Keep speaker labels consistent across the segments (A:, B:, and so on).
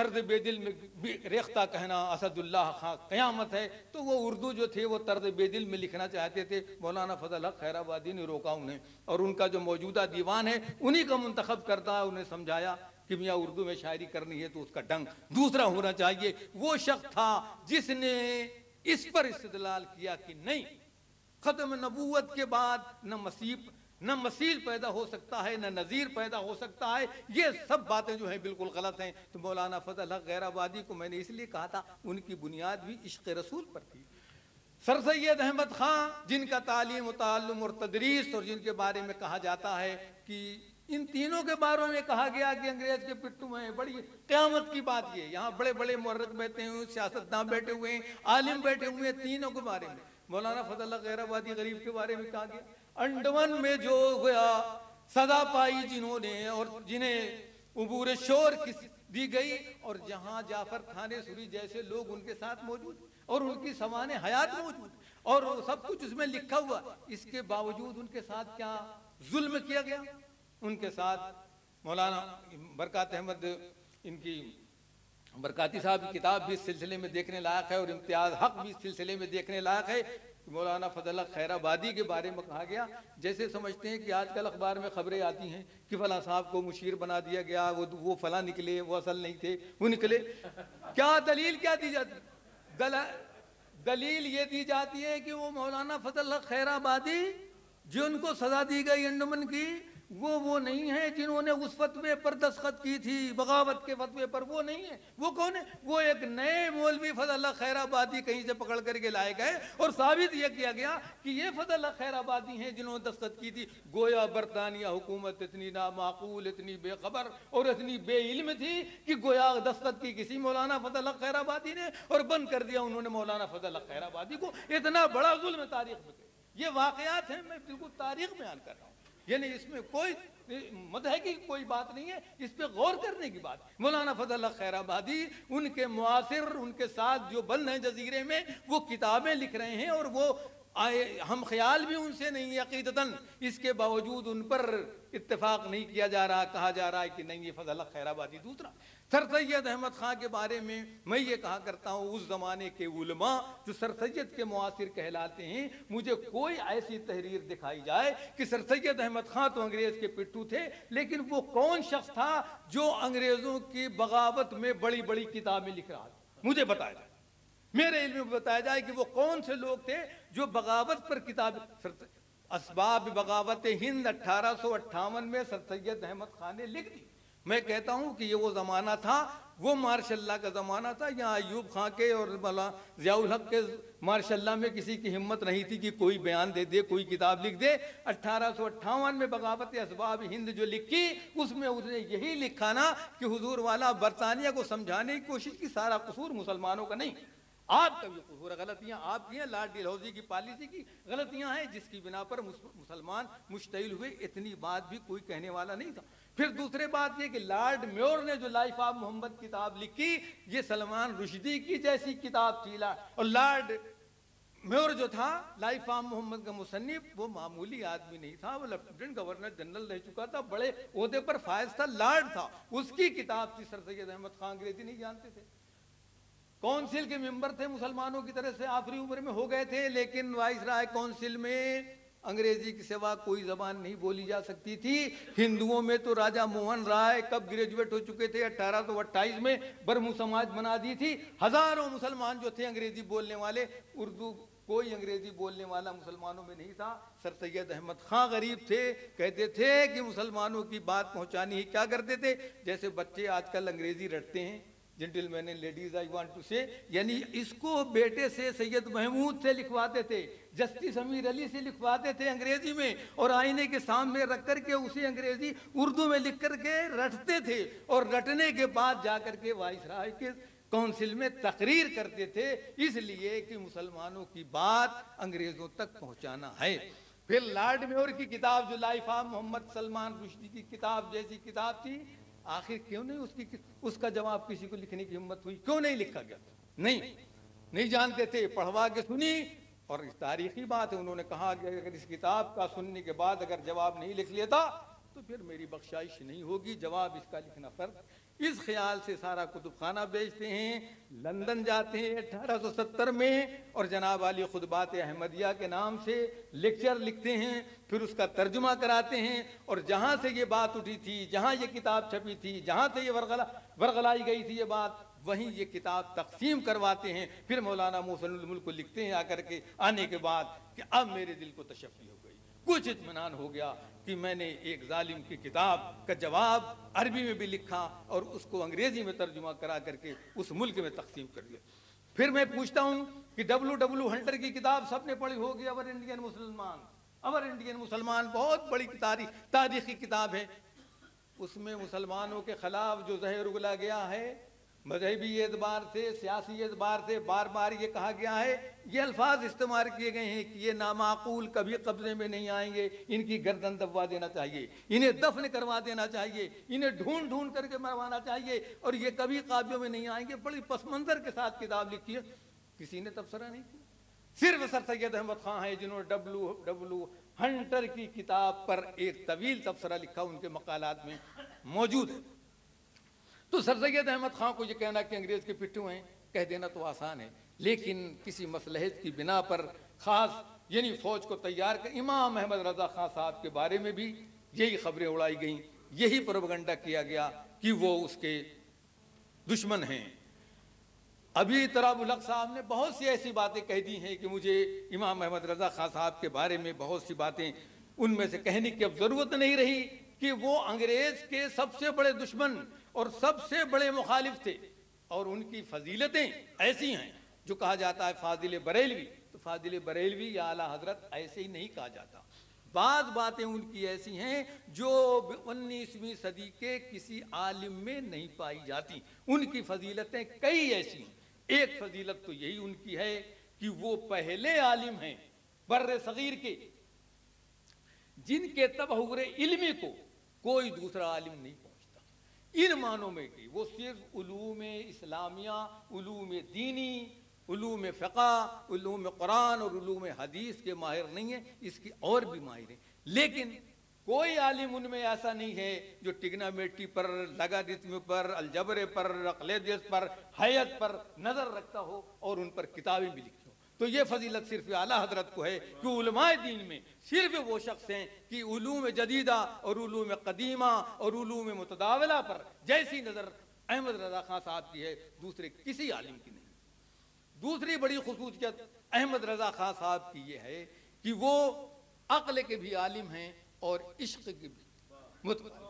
A: طرز بے دل میں ریختہ کہنا اسد اللہ خان قیامت ہے، تو وہ اردو جو تھے وہ طرز بے دل میں لکھنا چاہتے تھے. مولانا فضل حق خیر آبادی نے روکا انہیں، اور ان کا جو موجودہ دیوان ہے انہی کا منتخب کرتا، انہیں سمجھایا کہ میاں اردو میں شاعری کرنی ہے تو اس کا ڈنگ دوسرا ہونا چاہیے. وہ شخص تھا جس نے اس پر استدلال کیا کہ نہیں، ختم نبوت کے بعد نہ مسیح پیدا ہو سکتا ہے، نہ نذیر پیدا ہو سکتا ہے. یہ سب باتیں جو ہیں بالکل غلط ہیں. تو مولانا فضل حق غیر آبادی کو میں نے اس لیے کہا تھا ان کی بنیاد بھی عشق رسول پر تھی. سر سید احمد خان جن کا تعلیم و تعلم اور تدریس، اور جن کے بارے میں کہا جاتا ہے کہ ان تینوں کے بارے میں کہا گیا کہ انگریز کے پٹھوں میں بڑی قیامت کی بات. یہ یہاں بڑے بڑے مورخ بیٹھے ہوئے، سیاستداں بیٹھے ہوئے ہیں، عالم بیٹھے ہوئے ہیں، تینوں کے بارے میں. مولانا فضل حق غیر آبادی غریب کے بارے میں کہا گیا. انڈمان میں جو گیا سزا پائی جنہوں نے، اور جنہیں عبور شور دی گئی، اور جہاں جعفر تھانے سوری جیسے لوگ ان کے ساتھ موجود اور ان کی سوانح حیات موجود اور سب کچھ اس میں لکھا ہوا، اس کے باوجود ان کے ساتھ کیا ظلم کیا گیا. ان کے ساتھ مولانا برکات احمد، ان کی برکاتی صاحب کی کتاب بھی اس سلسلے میں دیکھنے لائق ہے، اور امتیاز حق بھی اس سلسلے میں دیکھنے لائق ہے. مولانا فضل حق خیر آبادی کے بارے میں کہا گیا، جیسے سمجھتے ہیں کہ آج کل اخبار میں خبریں آتی ہیں کہ فلاں صاحب کو مشیر بنا دیا گیا، وہ فلاں نکلے، وہ اصل نہیں تھے، وہ نکلے. کیا دلیل کیا دی جاتی؟ دلیل یہ دی جاتی ہے کہ وہ مولانا فضل حق خیر آبادی جن کو سزا دی گئی انڈمان کی، وہ نہیں ہیں جنہوں نے اس فتوے پر دستخط کی تھی، بغاوت کے فتوے پر. وہ نہیں ہے. وہ کون ہے؟ وہ ایک نئے مولوی فضل حق خیر آبادی کہیں سے پکڑ کر کے لائے گئے، اور ثابت یہ کیا گیا کہ یہ فضل حق خیر آبادی ہیں جنہوں نے دستخط کی تھی. گویا برطانیہ حکومت اتنی نامعقول، اتنی بے خبر اور اتنی بے علم تھی کہ گویا دستخط کی کسی مولانا فضل حق خیر آبادی نے، اور بند کر دیا انہوں نے مولانا فضل حق خیر آبادی کو. اتنا بڑا ظلم تاریخ میں. یہ واقعات ہیں، میں بالکل تاریخ بیان کر رہا ہوں، یعنی اس میں کوئی مدح کی کوئی بات نہیں ہے، اس پہ غور کرنے کی بات. مولانا فضل حق خیر آبادی، ان کے معاصر، ان کے ساتھ جو بند ہیں جزیرے میں، وہ کتابیں لکھ رہے ہیں، اور وہ ہم خیال بھی ان سے نہیں عقیدتاً، اس کے باوجود ان پر اتفاق نہیں کیا جا رہا. کہا جا رہا ہے کہ نہیں، یہ فضل حق خیر آبادی دوسرا. سر سید احمد خان کے بارے میں میں یہ کہا کرتا ہوں، اس زمانے کے علماء جو سر سید کے معاصر کہلاتے ہیں، مجھے کوئی ایسی تحریر دکھائی جائے کہ سر سید احمد خان تو انگریز کے پٹھو تھے، لیکن وہ کون شخص تھا جو انگریزوں کی بغاوت میں بڑی بڑی کتابیں لکھ رہا تھا. مجھے بتایا جائے، میرے علم میں بتایا جائے کہ وہ کون سے لوگ تھے جو بغاوت پر کتاب. اسباب بغاوت ہند 1858 میں سر سید احمد خان نے لکھ دی. میں کہتا ہوں کہ یہ وہ زمانہ تھا، وہ مارشاء اللہ کا زمانہ تھا. یہاں ایوب خان کے اور ضیاء الحق کے مارشاء اللہ میں کسی کی ہمت نہیں تھی کہ کوئی بیان دے دے، کوئی کتاب لکھ دے. 1858 میں بغاوت اسباب ہند جو لکھی، اس میں اس نے یہی لکھا نا کہ حضور والا برطانیہ کو سمجھانے کی کوشش کی، سارا قصور مسلمانوں کا نہیں، آپ کا بھی قصور. غلطیاں آپ کی ہیں، لارڈ ڈلہوزی کی پالیسی کی غلطیاں ہیں جس کی بنا پر مسلمان مشتعل ہوئے. اتنی بات بھی کوئی کہنے والا نہیں تھا. پھر دوسرے بات یہ کہ لارڈ میور نے جو لائف آف محمد کتاب لکھی، یہ سلمان رشدی کی جیسی کتاب تھی. اور لارڈ میور جو تھا لائف آف محمد کا مصنف، وہ معمولی آدمی نہیں تھا، وہ لیفٹیننٹ گورنر جنرل رہ چکا تھا، بڑے عہدے پر فائز تھا، لارڈ تھا. اس کی کتاب تھی. سر سید احمد خان انگریزی نہیں جانتے تھے، کونسل کے ممبر تھے مسلمانوں کی طرف سے، آخری عمر میں ہو گئے تھے، لیکن وائس رائے کونسل میں انگریزی کے سوا کوئی زبان نہیں بولی جا سکتی تھی. ہندوؤں میں تو راجہ موہن رائے کب گریجویٹ ہو چکے تھے، 1828 میں برہمو سماج بنا دی تھی. ہزاروں مسلمان جو تھے انگریزی بولنے والے، اردو کوئی انگریزی بولنے والا مسلمانوں میں نہیں تھا. سر سید احمد خان غریب تھے، کہتے تھے کہ مسلمانوں کی بات پہنچانی ہے. کیا کرتے تھے؟ جیسے بچے آج کل انگریزی رٹتے ہیں، gentlemen and ladies I want to say, یعنی اس کو بیٹے سے سید محمود سے لکھواتے تھے، جسٹس امیر علی سے لکھواتے تھے انگریزی میں، اور آئینے کے سامنے رکھ کر کے اسے انگریزی اردو میں لکھ کر کے رٹتے تھے، اور رٹنے کے بعد جا کر کے وائس رائے کے کونسل میں تقریر کرتے تھے، اس لیے کہ مسلمانوں کی بات انگریزوں تک پہنچانا ہے. پھر لارڈ میور کی کتاب جو لائف آف محمد سلمان رشدی کی کتاب جیسی کتاب تھی، آخر کیوں نہیں اس کا جواب کسی کو لکھنے کی ہمت ہوئی؟ کیوں نہیں لکھا گیا؟ نہیں جانتے تھے. پڑھوا کے سنی، اور تاریخی بات ہے، انہوں نے کہا کہ اگر اس کتاب کا سننے کے بعد اگر جواب نہیں لکھ لیتا تو پھر میری بخشائش نہیں ہوگی، جواب اس کا لکھنا فرض۔ اس خیال سے سارا کتب خانہ بیچتے ہیں، لندن جاتے ہیں 1870 میں، اور جناب علی خطبات احمدیہ کے نام سے لیکچر لکھتے ہیں، پھر اس کا ترجمہ کراتے ہیں، اور جہاں سے یہ بات اٹھی تھی، جہاں یہ کتاب چھپی تھی، جہاں سے یہ ورغلائی گئی تھی یہ بات، وہیں یہ کتاب تقسیم کرواتے ہیں۔ پھر مولانا محسن الملک کو لکھتے ہیں آ کر کے آنے کے بعد کہ اب میرے دل کو تشفی ہو گئی، کچھ اطمینان ہو گیا کہ میں نے ایک ظالم کی کتاب کا جواب عربی میں بھی لکھا اور اس کو انگریزی میں ترجمہ کرا کر کے اس ملک میں تقسیم کر دیا۔ پھر میں پوچھتا ہوں کہ ڈبلو ہنٹر کی کتاب سب نے پڑھی ہوگی، اور انڈین مسلمان، اور انڈین مسلمان بہت بڑی تاریخی کتاب ہے۔ اس میں مسلمانوں کے خلاف جو زہر اگلا گیا ہے، مذہبی اعتبار سے، سیاسی اعتبار سے، بار بار یہ کہا گیا ہے، یہ الفاظ استعمال کیے گئے ہیں کہ یہ نامعقول کبھی قبضے میں نہیں آئیں گے، ان کی گردن دبوا دینا چاہیے، انہیں دفن کروا دینا چاہیے، انہیں ڈھونڈ ڈھونڈ کر کے مروانا چاہیے، اور یہ کبھی قابضوں میں نہیں آئیں گے۔ بڑی پس منظر کے ساتھ کتاب لکھی ہے، کسی نے تبصرہ نہیں کیا، صرف سر سید احمد خان ہیں جنہوں نے ڈبلو ہنٹر کی کتاب پر ایک طویل تبصرہ لکھا، ان کے مقالات میں موجود ہے۔ تو سر سید احمد خان کو یہ کہنا کہ انگریز کے پٹھو ہیں، کہہ دینا تو آسان ہے، لیکن کسی مصلحت کی بنا پر خاص یعنی فوج کو تیار کر، امام احمد رضا خان صاحب کے بارے میں بھی یہی خبریں اڑائی گئیں، یہی پروپیگنڈا کیا گیا کہ وہ اس کے دشمن ہیں۔ ابھی تراب الحق صاحب نے بہت سی ایسی باتیں کہہ دی ہیں کہ مجھے امام احمد رضا خان صاحب کے بارے میں بہت سی باتیں ان میں سے کہنے کی اب ضرورت نہیں رہی کہ وہ انگریز کے سب سے بڑے دشمن اور سب سے بڑے مخالف تھے، اور ان کی فضیلتیں ایسی ہیں جو کہا جاتا ہے فاضل بریلوی، تو فاضل بریلوی یا اعلیٰ حضرت ایسے ہی نہیں کہا جاتا، بعض باتیں ان کی ایسی ہیں جو 19ویں صدی کے کسی عالم میں نہیں پائی جاتی، ان کی فضیلتیں کئی ایسی ہیں۔ ایک فضیلت تو یہی ان کی ہے کہ وہ پہلے عالم ہیں بر صغیر کے جن کے تبحر علمی کو کوئی دوسرا عالم نہیں پہنچتا، ان معنوں میں کہ وہ صرف علوم اسلامیہ، علوم دینی، علوم فقہ، علوم قرآن اور علوم حدیث کے ماہر نہیں ہیں، اس کی اور بھی ماہر ہیں، لیکن کوئی عالم ان میں ایسا نہیں ہے جو ٹگنامیٹری پر، لاگارتھم پر، الجبر پر، اقلیدیت پر، حیت پر نظر رکھتا ہو اور ان پر کتابیں بھی لکھی ہوں۔ تو یہ فضیلت صرف اعلیٰ حضرت کو ہے کہ علماء دین میں صرف وہ شخص ہیں کہ علوم جدیدہ اور علوم قدیمہ اور علوم متداولہ پر جیسی نظر احمد رضا خان صاحب کی ہے دوسرے کسی عالم کی نہیں۔ دوسری بڑی خصوصیت احمد رضا خان صاحب کی یہ ہے کہ وہ عقل کے بھی عالم ہیں اور عشق کے بھی متقن۔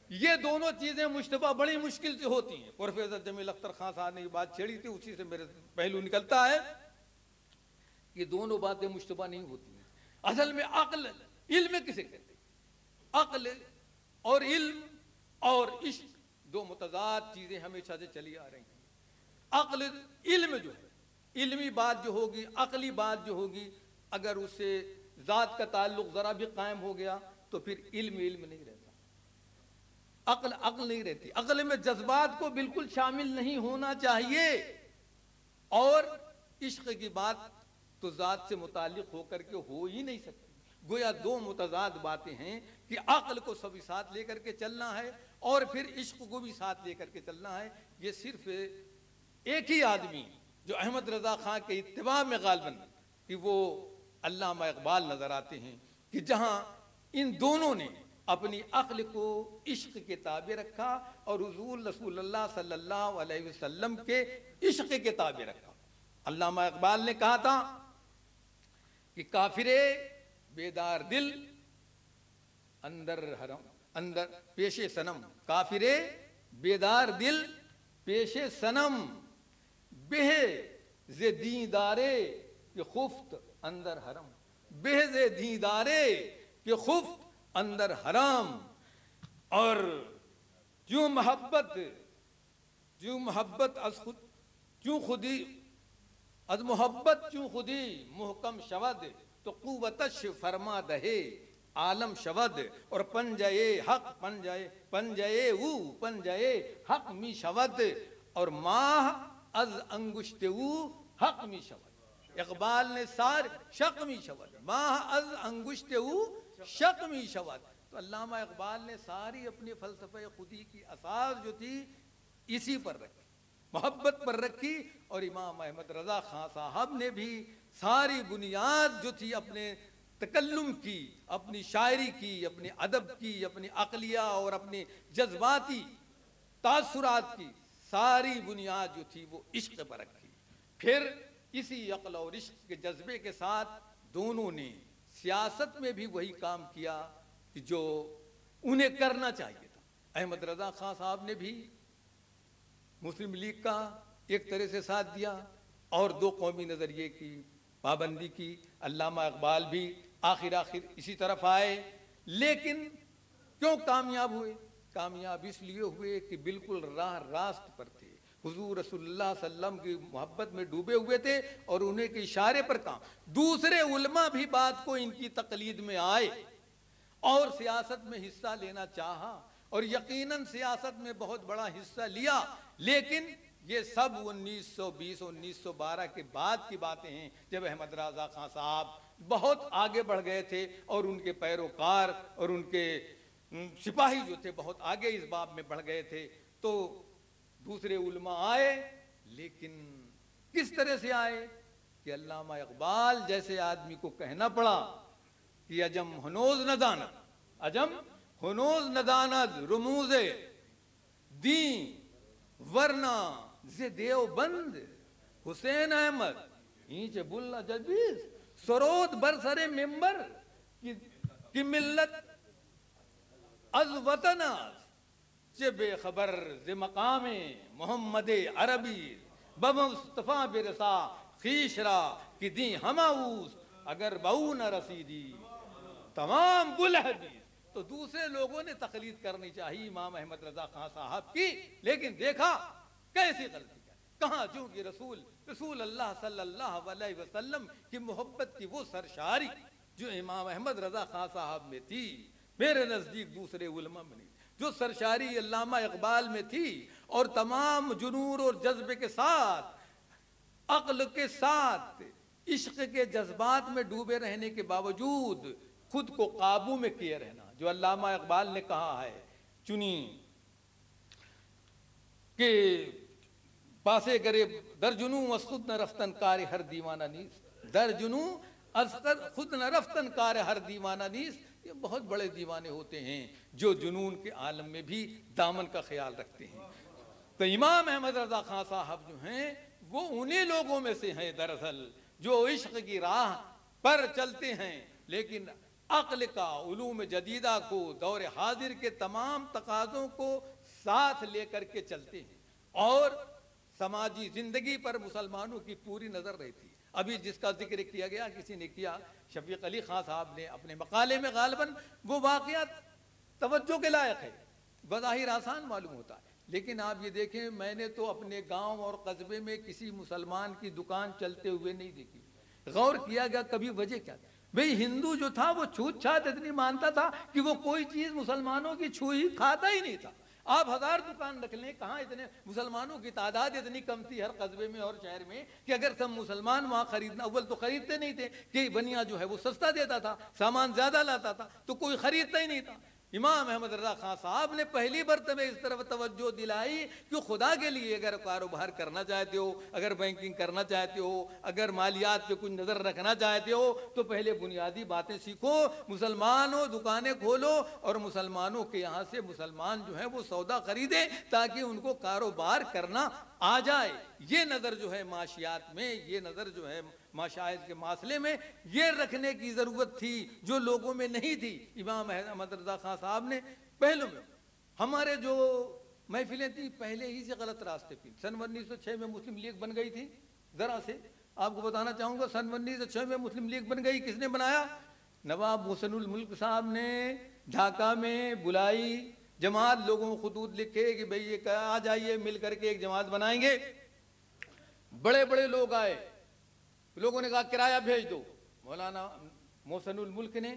A: یہ دونوں چیزیں مشتبہ بڑی مشکل سے ہوتی ہیں۔ پروفیسر جمیل اختر خان صاحب نے یہ بات چھیڑی تھی، اسی سے میرے پہلو نکلتا ہے کہ دونوں باتیں مشتبہ نہیں ہوتی ہیں۔ اصل میں عقل علم کسے کہتے ہیں؟ عقل اور علم اور عشق دو متضاد چیزیں ہمیشہ سے چلی آ رہی ہیں۔ عقل علم جو ہے، علمی بات جو ہوگی، عقلی بات جو ہوگی، اگر اس سے ذات کا تعلق ذرا بھی قائم ہو گیا تو پھر علم نہیں رہتا، عقل نہیں رہتی۔ عقل میں جذبات کو بالکل شامل نہیں ہونا چاہیے، اور عشق کی بات تو ذات سے متعلق ہو کر کے ہو ہی نہیں سکتی۔ گویا دو متضاد باتیں ہیں کہ عقل کو سبھی ساتھ لے کر کے چلنا ہے اور پھر عشق کو بھی ساتھ لے کر کے چلنا ہے۔ یہ صرف ایک ہی آدمی جو احمد رضا خان کے اتباع میں غالباً کہ وہ علامہ اقبال نظر آتے ہیں کہ جہاں ان دونوں نے اپنی عقل کو عشق کے تابع رکھا اور حضور رسول اللہ صلی اللہ علیہ وسلم کے عشق کے تابع رکھا۔ علامہ اقبال نے کہا تھا کہ کافر بیدار دل اندر حرم، اندر پیش صنم، کافر بیدار دل پیش صنم، بہ ز دیندارے کہ خفت اندر حرم، بہ ز دیندارے کہ خفت اندر حرام۔ اور جو محبت از خود چوں خودی از محبت چوں خودی محکم شود تو قوتش فرما دہے عالم شود، اور پنجائے حق پنجائے حق می شود، اور ماہ از انگشت او حق می شود۔ اقبال نے سار شق می شود، ماہ از انگشت او شق می شود۔ تو تو علامہ اقبال نے ساری اپنی فلسفہ خودی کی اساس جو تھی اسی پر رکھی، محبت پر رکھی، اور امام احمد رضا خان صاحب نے بھی ساری بنیاد جو تھی اپنے تکلم کی، اپنی شاعری کی، اپنی ادب کی، اپنی عقلیہ اور اپنی جذباتی تاثرات کی ساری بنیاد جو تھی وہ عشق پر رکھی۔ پھر اسی عقل اور عشق کے جذبے کے ساتھ دونوں نے سیاست میں بھی وہی کام کیا کہ جو انہیں کرنا چاہیے تھا۔ احمد رضا خان صاحب نے بھی مسلم لیگ کا ایک طرح سے ساتھ دیا اور دو قومی نظریے کی پابندی کی۔ علامہ اقبال بھی آخر اسی طرف آئے، لیکن کیوں کامیاب ہوئے؟ کامیاب اس لیے ہوئے کہ بالکل راہ راست پر تھے، حضور رسول اللہ صلی اللہ علیہ وسلم کی محبت میں ڈوبے ہوئے تھے اور انہیں کے اشارے پر کام۔ دوسرے علماء بھی بات کو ان کی تقلید میں آئے اور سیاست میں حصہ لینا چاہا، اور یقیناً سیاست میں بہت بڑا حصہ لیا، لیکن یہ سب 1920 1912 کے بعد کی باتیں ہیں، جب احمد رضا خان صاحب بہت آگے بڑھ گئے تھے اور ان کے پیروکار اور ان کے سپاہی جو تھے بہت آگے اس باب میں بڑھ گئے تھے، تو دوسرے علماء آئے، لیکن کس طرح سے آئے کہ علامہ اقبال جیسے آدمی کو کہنا پڑا کہ عجم ہنوز نداند، عجم ہنوز نداند رموز دین، ورنہ ز دیوبند حسین احمد اینچ بلّہ جبیز سرود برسر ممبر کی ملت از وطن چه بے خبر ز مقام محمد عربی بمصطفیٰ برسا خیش را کی دی ہماؤس اگر بہو نہ رسیدی تمام بلحدیث۔ تو دوسرے لوگوں نے تقلید کرنی چاہیے امام احمد رضا خان صاحب کی، لیکن دیکھا کیسی غلطی ہے، کہاں چونکہ رسول اللہ صلی اللہ علیہ وسلم کی محبت کی وہ سرشاری جو امام احمد رضا خان صاحب میں تھی، میرے نزدیک دوسرے علماء میں نہیں، جو سرشاری علامہ اقبال میں تھی، اور تمام جنون اور جذبے کے ساتھ، عقل کے ساتھ، عشق کے جذبات میں ڈوبے رہنے کے باوجود خود کو قابو میں کیے رہنا، جو علامہ اقبال نے کہا ہے چنی کہ پاسے گرے در جنوں از خود نہ رفتن کار ہر دیوانہ نیست، در جنوں از خود نہ رفتن کار ہر دیوانہ نیست۔ یہ بہت بڑے دیوانے ہوتے ہیں جو جنون کے عالم میں بھی دامن کا خیال رکھتے ہیں۔ تو امام احمد رضا خان صاحب جو ہیں وہ انہی لوگوں میں سے ہیں دراصل جو عشق کی راہ پر چلتے ہیں، لیکن عقل کا، علوم جدیدہ کو، دور حاضر کے تمام تقاضوں کو ساتھ لے کر کے چلتے ہیں، اور سماجی زندگی پر مسلمانوں کی پوری نظر رہتی ہے۔ ابھی جس کا ذکر کیا گیا، کسی نے کیا، شفیق علی خان صاحب نے اپنے مقالے میں، غالباً وہ واقعات توجہ کے لائق ہے، بظاہر آسان معلوم ہوتا ہے، لیکن آپ یہ دیکھیں میں نے تو اپنے گاؤں اور قصبے میں کسی مسلمان کی دکان چلتے ہوئے نہیں دیکھی۔ غور کیا گیا کبھی وجہ کیا؟ بھئی ہندو جو تھا وہ چھوت چھات اتنی مانتا تھا کہ وہ کوئی چیز مسلمانوں کی چھوئی کھاتا ہی نہیں تھا۔ آپ 1000 دکان رکھ لیں، کہاں اتنے مسلمانوں کی تعداد اتنی کم تھی ہر قصبے میں اور شہر میں کہ اگر سب مسلمان وہاں خریدنا، اول تو خریدتے نہیں تھے کہ بنیا جو ہے وہ سستا دیتا تھا، سامان زیادہ لاتا تھا تو کوئی خریدتا ہی نہیں تھا۔ امام احمد رضا خان صاحب نے پہلی مرتبہ اس طرف توجہ دلائی کہ خدا کے لیے اگر کاروبار کرنا چاہتے ہو، اگر بینکنگ کرنا چاہتے ہو، اگر مالیات پہ کچھ نظر رکھنا چاہتے ہو تو پہلے بنیادی باتیں سیکھو، مسلمان ہو، دکانیں کھولو اور مسلمانوں کے یہاں سے مسلمان جو ہیں وہ سودا خریدیں تاکہ ان کو کاروبار کرنا آ جائے۔ یہ نظر جو ہے معاشیات میں، یہ نظر جو ہے معاشیات کے معاملے میں یہ رکھنے کی ضرورت تھی جو لوگوں میں نہیں تھی۔ امام احمد رضا خان صاحب نے پہلو میں ہمارے جو محفلیں تھیں پہلے ہی سے غلط راستے پہ، سن 1906 میں مسلم لیگ بن گئی تھی۔ ذرا سے آپ کو بتانا چاہوں گا سن 1906 میں مسلم لیگ بن گئی، کس نے بنایا؟ نواب محسن الملک صاحب نے ڈھاکہ میں بلائی جماعت، لوگوں کو خطوط لکھے کہ بھئی یہ آ جائیے مل کر کے ایک جماعت بنائیں گے۔ بڑے بڑے لوگ آئے، لوگوں نے کہا کرایہ بھیج دو۔ مولانا محسن الملک نے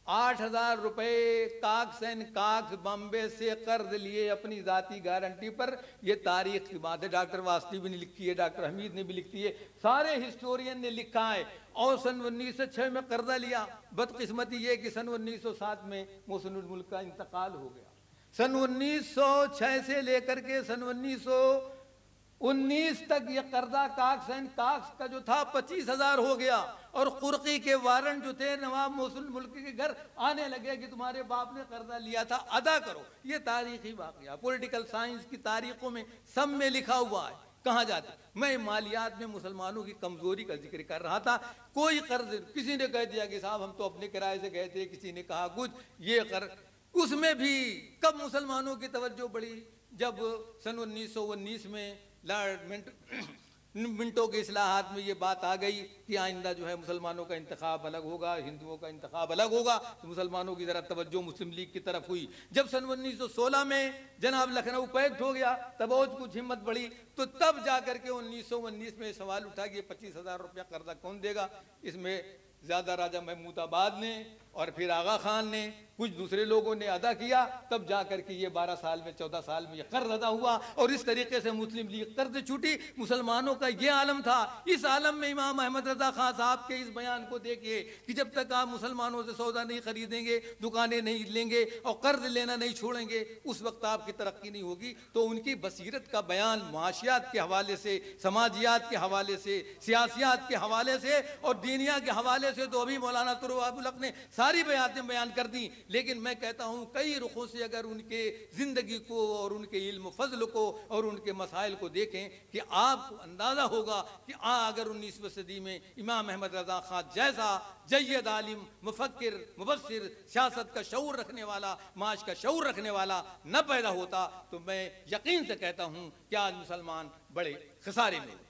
A: 8,000 روپے کاکس اینڈ کاکس بامبے سے قرض لیے اپنی ذاتی گارنٹی پر. یہ تاریخ کی بات ہے. ڈاکٹر واسطی بھی نے لکھی ہے, ڈاکٹر حمید نے بھی لکھی ہے, سارے ہسٹورین نے لکھا ہے. اور سن 1906 میں قرضہ لیا. بدقسمتی یہ کہ سن 1907 میں محسن الملک کا انتقال ہو گیا. سن 1906 سے لے کر کے سن 1919 تک یہ قرضہ کاکس اینڈ کاکس کا جو تھا 25,000 ہو گیا. اور قرقی کے وارنٹ جو تھے نواب محسن الملک کے گھر آنے لگے کہ تمہارے باپ نے قرضہ لیا تھا ادا کرو. یہ تاریخی واقعہ پولیٹیکل سائنس کی تاریخوں میں سب میں لکھا ہوا ہے. کہاں جاتے؟ میں مالیات میں مسلمانوں کی کمزوری کا ذکر کر رہا تھا. کوئی قرض, کسی نے کہہ دیا کہ صاحب ہم تو اپنے کرائے سے گئے تھے, کسی نے کہا کچھ, یہ قرض. اس میں بھی کب مسلمانوں کی توجہ بڑھی؟ جب سن 1919 میں لارڈ منٹو کے اصلاحات میں یہ بات آ گئی کہ آئندہ جو ہے مسلمانوں کا انتخاب الگ ہوگا, ہندوؤں کا انتخاب الگ ہوگا, تو مسلمانوں کی ذرا توجہ مسلم لیگ کی طرف ہوئی. جب سن 1916 میں جناب لکھنؤ پیکٹ ہو گیا, تب اور کچھ ہمت بڑھی, تو تب جا کر کے 1919 میں سوال اٹھا کہ 25,000 روپیہ قرضہ کون دے گا. اس میں زیادہ راجہ محمود آباد نے اور پھر آغا خان نے, کچھ دوسرے لوگوں نے ادا کیا. تب جا کر کے یہ 12 سال میں 14 سال میں یہ قرض ادا ہوا, اور اس طریقے سے مسلم لیگ قرض چھوٹی. مسلمانوں کا یہ عالم تھا. اس عالم میں امام احمد رضا خان صاحب کے اس بیان کو دیکھیے کہ جب تک آپ مسلمانوں سے سودا نہیں خریدیں گے, دکانیں نہیں لیں گے اور قرض لینا نہیں چھوڑیں گے, اس وقت آپ کی ترقی نہیں ہوگی. تو ان کی بصیرت کا بیان معاشیات کے حوالے سے, سماجیات کے حوالے سے, سیاسیات کے حوالے سے اور دینیا کے حوالے سے تو ابھی مولانا تراب الحق نے ساری باتیں بیان کر دی. لیکن میں کہتا ہوں کئی رخوں سے اگر ان کے زندگی کو اور ان کے علم و فضل کو اور ان کے مسائل کو دیکھیں کہ آپ کو اندازہ ہوگا کہ اگر 19ویں صدی میں امام احمد رضا خان جیسا جید عالم, مفکر, مبصر, سیاست کا شعور رکھنے والا, معاش کا شعور رکھنے والا نہ پیدا ہوتا, تو میں یقین سے کہتا ہوں کہ آج مسلمان بڑے خسارے میں.